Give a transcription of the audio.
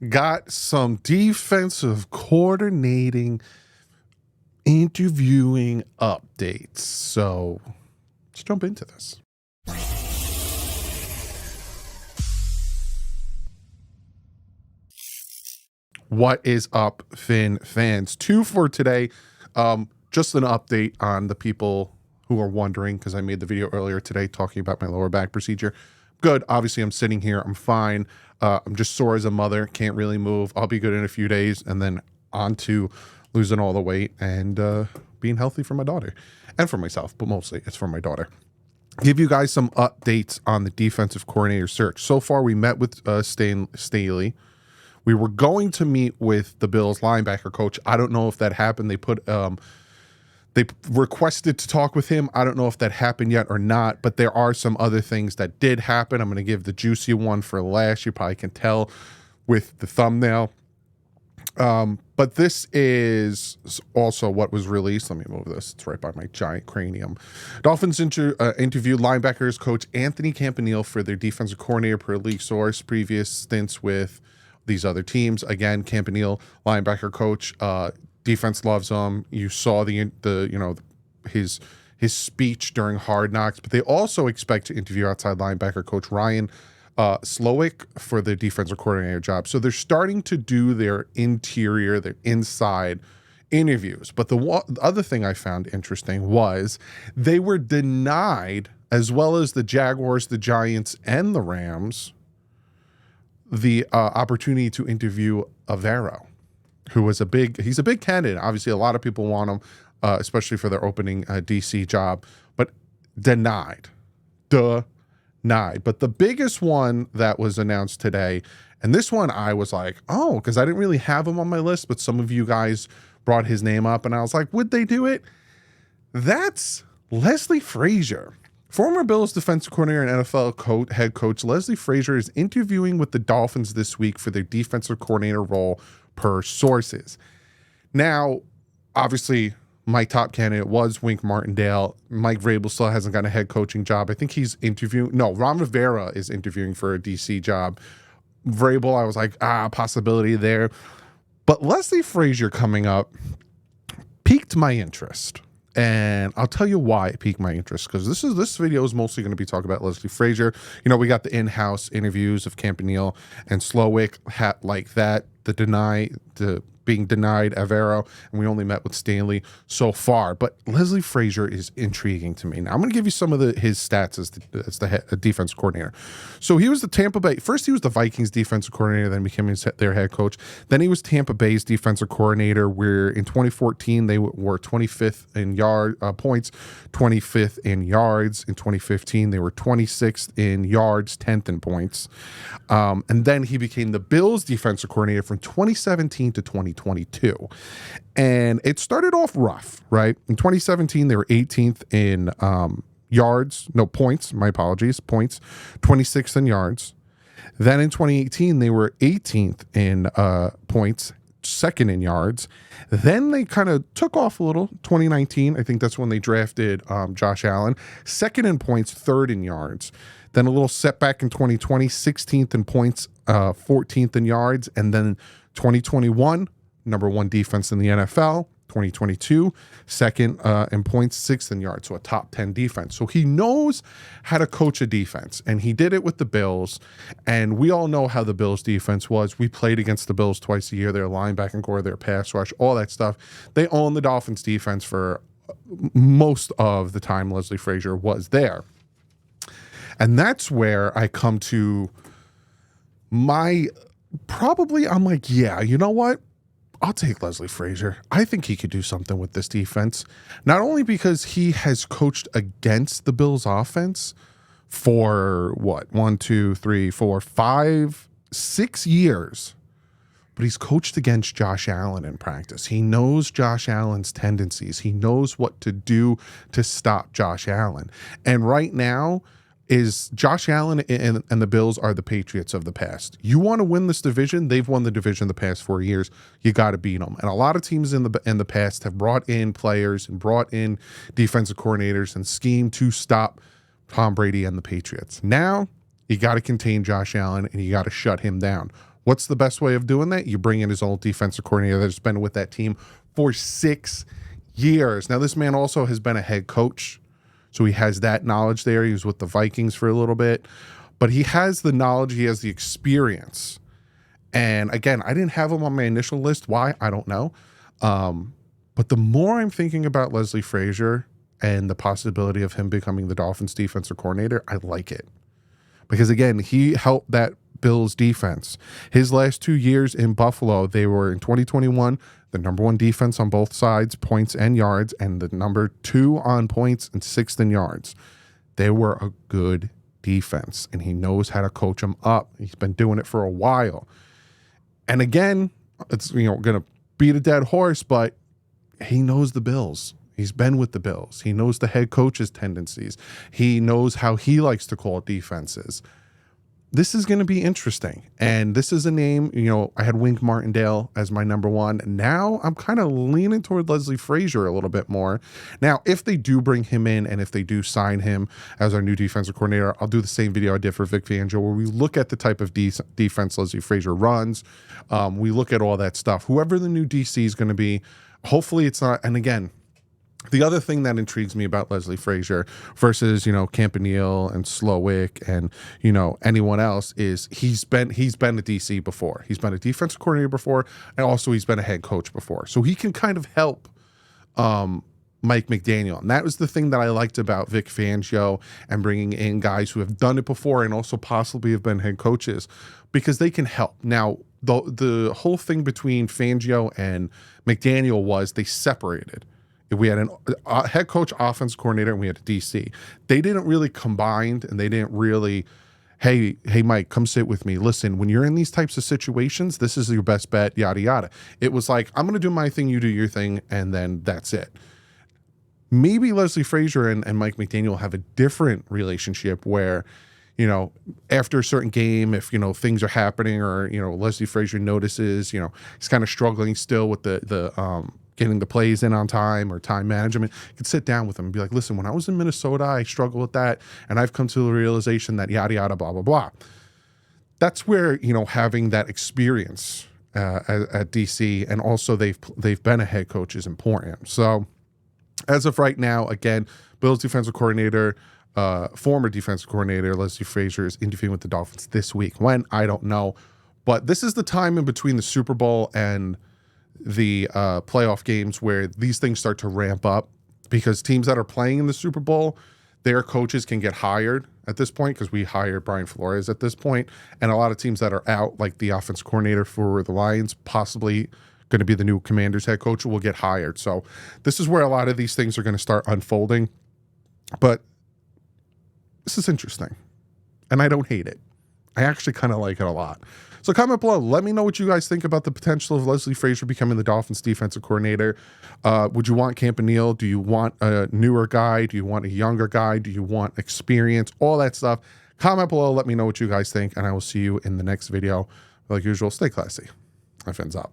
got some defensive coordinating interviewing updates. So let's jump into this. What is up, Finn fans? 2 for today. Just an update on the people who are wondering, because I made the video earlier today talking about my lower back procedure. Good. Obviously, I'm sitting here. I'm fine. I'm just sore as a mother. Can't really move. I'll be good in a few days, and then on to losing all the weight and being healthy for my daughter and for myself, but mostly it's for my daughter. Give you guys some updates on the defensive coordinator search. So far, we met with Staley. We were going to meet with the Bills linebacker coach. I don't know if that happened. They requested to talk with him. I don't know if that happened yet or not, but there are some other things that did happen. I'm going to give the juicy one for last. You probably can tell with the thumbnail. But this is also what was released. Let me move this. It's right by my giant cranium. Dolphins interviewed linebackers coach Anthony Campbell for their defensive coordinator per league source. Previous stints with these other teams. Again, Campbell, linebacker coach. Defense loves him. You saw his speech during Hard Knocks, but they also expect to interview outside linebacker coach Ryan Slowick for the defensive coordinator job. So they're starting to do their inside interviews. But the other thing I found interesting was they were denied, as well as the Jaguars, the Giants, and the Rams, the opportunity to interview Avero, who was he's a big candidate. Obviously, a lot of people want him, especially for their opening DC job, but denied. But the biggest one that was announced today, and this one I was like, oh, because I didn't really have him on my list, but some of you guys brought his name up, and I was like, would they do it? That's Leslie Frasier. Former Bills defensive coordinator and NFL head coach Leslie Frasier is interviewing with the Dolphins this week for their defensive coordinator role, per sources. Now, obviously, my top candidate was Wink Martindale. Mike Vrabel still hasn't got a head coaching job. I think he's interviewing. No, Ron Rivera is interviewing for a DC job. Vrabel, I was like, possibility there. But Leslie Frasier coming up piqued my interest. And I'll tell you why it piqued my interest, because this video is mostly going to be talking about Leslie Frasier. You know, we got the in-house interviews of Campbell and Slowick, like that, being denied Avero, and we only met with Stanley so far. But Leslie Frasier is intriguing to me. Now, I'm going to give you some of his stats as the defense coordinator. So he was the Tampa Bay. First, he was the Vikings defensive coordinator, then became their head coach. Then he was Tampa Bay's defensive coordinator, where in 2014 they were 25th in points, 25th in yards. In 2015 they were 26th in yards, 10th in points. And then he became the Bills defensive coordinator from 2017 to 2022. And it started off rough, right? In 2017, they were 18th in points, 26th in yards. Then in 2018, they were 18th in points, second in yards. Then they kind of took off a little. 2019, I think that's when they drafted Josh Allen. Second in points, third in yards. Then a little setback in 2020, 16th in points, 14th in yards. And then 2021, number 1 defense in the NFL. 2022, second in points, 6th in yards, so a top 10 defense. So he knows how to coach a defense, and he did it with the Bills, and we all know how the Bills defense was. We played against the Bills twice a year, their linebacking core, their pass rush, all that stuff. They own the Dolphins defense for most of the time Leslie Frasier was there. And that's where I come to I'm like, yeah, you know what? I'll take Leslie Frasier. I think he could do something with this defense. Not only because he has coached against the Bills offense for 6 years, but he's coached against Josh Allen in practice. He knows Josh Allen's tendencies. He knows what to do to stop Josh Allen. And right now, is Josh Allen and the Bills are the Patriots of the past. You want to win this division? They've won the division the past 4 years. You got to beat them. And a lot of teams in the past have brought in players and brought in defensive coordinators and schemed to stop Tom Brady and the Patriots. Now you got to contain Josh Allen and you got to shut him down. What's the best way of doing that? You bring in his old defensive coordinator that's been with that team for 6 years. Now, this man also has been a head coach, so he has that knowledge there. He was with the Vikings for a little bit, but he has the knowledge, he has the experience. And again, I didn't have him on my initial list. Why? I don't know. But the more I'm thinking about Leslie Frazier and the possibility of him becoming the Dolphins defensive coordinator, I like it. Because again, he helped that Bills defense. His last 2 years in Buffalo, they were in 2021, the #1 defense on both sides, points and yards, and the #2 on points and 6th in yards. They were a good defense, and he knows how to coach them up. He's been doing it for a while. And again, it's going to beat a dead horse, but he knows the Bills. He's been with the Bills. He knows the head coach's tendencies. He knows how he likes to call defenses. This is going to be interesting. And this is a name, I had Wink Martindale as my #1. Now I'm kind of leaning toward Leslie Frazier a little bit more. Now, if they do bring him in and if they do sign him as our new defensive coordinator, I'll do the same video I did for Vic Fangio where we look at the type of defense Leslie Frazier runs. We look at all that stuff. Whoever the new DC is going to be, hopefully it's not. And again, the other thing that intrigues me about Leslie Frazier versus, Campbell and Slowick and, anyone else is he's been a DC before. He's been a defensive coordinator before, and also he's been a head coach before. So he can kind of help Mike McDaniel. And that was the thing that I liked about Vic Fangio and bringing in guys who have done it before and also possibly have been head coaches because they can help. Now, the whole thing between Fangio and McDaniel was they separated. We had a head coach, offense coordinator, and we had a DC. They didn't really combine, and they didn't really, hey, Mike, come sit with me. Listen, when you're in these types of situations, this is your best bet, yada, yada. It was like, I'm going to do my thing, you do your thing, and then that's it. Maybe Leslie Frazier and Mike McDaniel have a different relationship where, after a certain game, if, things are happening or, Leslie Frazier notices, he's kind of struggling still with the getting the plays in on time or time management, you could sit down with him and be like, listen, when I was in Minnesota, I struggled with that. And I've come to the realization that yada, yada, blah, blah, blah. That's where, having that experience at DC and also they've been a head coach is important. So as of right now, again, Bills defensive coordinator, former defensive coordinator, Leslie Frazier is interviewing with the Dolphins this week. When? I don't know. But this is the time in between the Super Bowl and the playoff games where these things start to ramp up because teams that are playing in the Super Bowl, their coaches can get hired at this point because we hired Brian Flores at this point. And a lot of teams that are out, like the offense coordinator for the Lions, possibly going to be the new Commanders head coach, will get hired. So this is where a lot of these things are going to start unfolding. But this is interesting. And I don't hate it. I actually kind of like it a lot. So comment below. Let me know what you guys think about the potential of Leslie Frazier becoming the Dolphins defensive coordinator. Would you want Campbell? Do you want a newer guy? Do you want a younger guy? Do you want experience? All that stuff. Comment below. Let me know what you guys think, and I will see you in the next video. Like usual, stay classy. My friends out.